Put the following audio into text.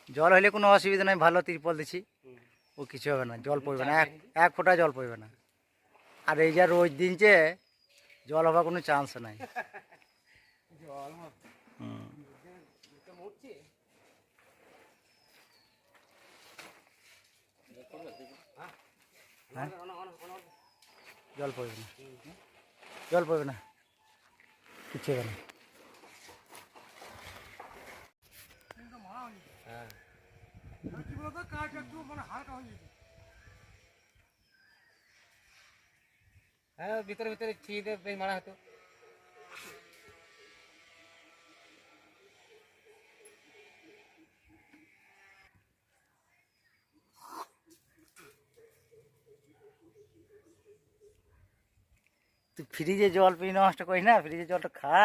জল হইলে কোনো অসুবিধা নাই, ভালো তিরপল দিছি, ও কিছু হবে না, জল পড়বে না, এক ফোঁটা জল পড়বে না। আর এই যা রোজ দিনছে জল হবার কোনো চান্স নাই। হ্যাঁ? জল পড়বে না, জল পড়বে না, কিছু হবে না। হ্যাঁ ভিতরে ভিতরে ছিঁড়ে বেশ মারা হতো। তুই ফ্রিজে জল পিয়ে নষ্ট করিস না, ফ্রিজে জলটা খা।